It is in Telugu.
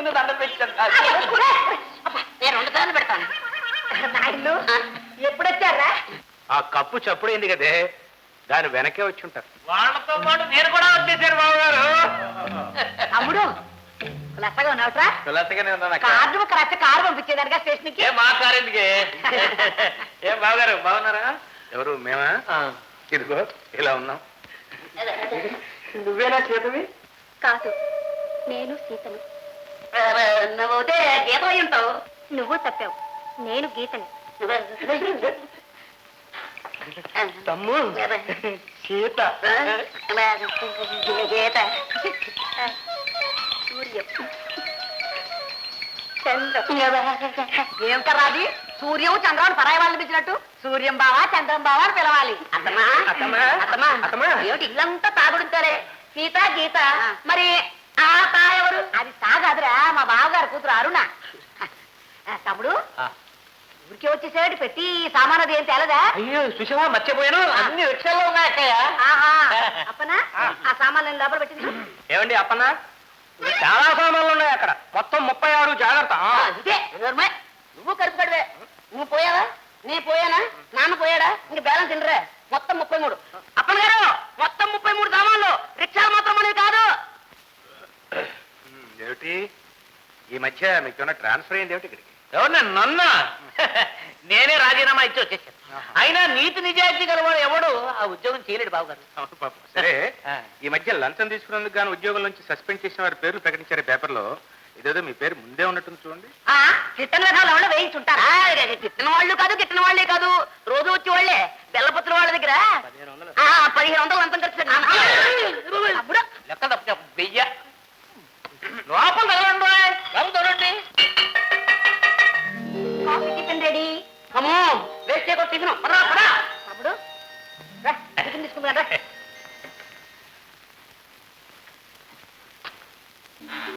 ముందు దండం పెట్టాను. నేను 2 సార్లు పెడతాను. నాయుడు ఎప్పుడొచ్చారా? ఆ కప్పు చప్పుడైంది కదే, దాని వెనకే వచ్చి ఉంటారు. వాళ్ళతో పాటు నేను కూడా వచ్చేసాను బాబు గారు. తమ్ముడు లెక్కగా ఉన్నావుట్రా? కులసగానే ఉన్నాను. కార్డు ఒక రచ్చ కారు పంపించేదానిగా స్టేషన్ కి. ఏ మా కారెందుకే? ఏం బాబు గారు బాగున్నారా? ఎవరు మేమా? ఇదిగో ఇలా ఉన్నాం. నువ్వేనా చేతవి? కాదు, నేను సీతను. నువ్వుతే గీత అయి ఉంటావు. నువ్వు తప్పావు, నేను గీతని. తమ్ము సీత గీత సూర్యం ఏమిటా రాది? సూర్యం చంద్రం పరాయి వాళ్ళని పిలిచినట్టు సూర్యం బావా చంద్రం బావా అని పిలవాలి. అత్తమా అత్తమా అత్తమా ఏమిటి ఇల్లంతా తాగుడుతారే? సీత గీత, మరి ఆ తా ఎవరు? అది సాగదురా, మా బావగారు కూతురు అరుణ. తమ్ముడు ఊరికే వచ్చేసేటి పెట్టి సామాన్ అది ఏం తేలదా? అయ్యో సుషమా మర్చిపోయాను, అన్ని రిక్షాల్లో ఉన్నాయి అక్కయ్య. ఆహా అప్పనా ఆ సామాన్లను లోపల పెట్టింది. ఏమండి అప్పన్నా, చాలా సామాన్లు ఉన్నాయి అక్కడ, మొత్తం 36. జాగ్రత్త. ఇదే నువ్వు కరుపు కడివే. నువ్వు పోయావా? నేను పోయానా? నాన్న పోయాడా? ఇంక బ్యాలెన్స్ తినరా? మొత్తం 33. అప్పన గారు మొత్తం 33 సామాన్లు. రిక్షాలు మాత్రం అనేది కాదు. ఏమిటి ఈ మధ్య మీకు ట్రాన్స్ఫర్ అయింది ఏమిటి ఇక్కడికి? ఎవరు నన్న? నేనే రాజీనామా ఇచ్చి వచ్చేసాను. అయినా నీతి నిజాయితీ గలవాడు ఎవడు ఆ ఉద్యోగం చేయలేడు బాబు గారు. అవును పాపం. సరే, ఈ మధ్య లంచం తీసుకున్నందుకు గాను ఉద్యోగం నుంచి సస్పెండ్ చేసిన వారి పేర్లు ప్రకటించారు పేపర్లో. ఇదేదో మీ పేరు ముందే ఉన్నట్టుంది చూడండి. గిట్టన విధాలు ఎవరో వేయించుంటారా? గిట్టిన వాళ్ళు కాదు, గిట్టిన వాళ్ళే కాదు, రోజు వచ్చే వాళ్ళే. బెల్లపత్రుల వాళ్ళ దగ్గర 1500 లంచం ఖర్చు పెట్టాను. అప్పుడు లెక్క తప్ప 1000 లోపల తగలండి. Coffee tiffin ready. అమ్మో వేస్ట్ చేయకూడదు. టిఫిన్ తమ్ముడు టిఫిన్ తీసుకుంటా.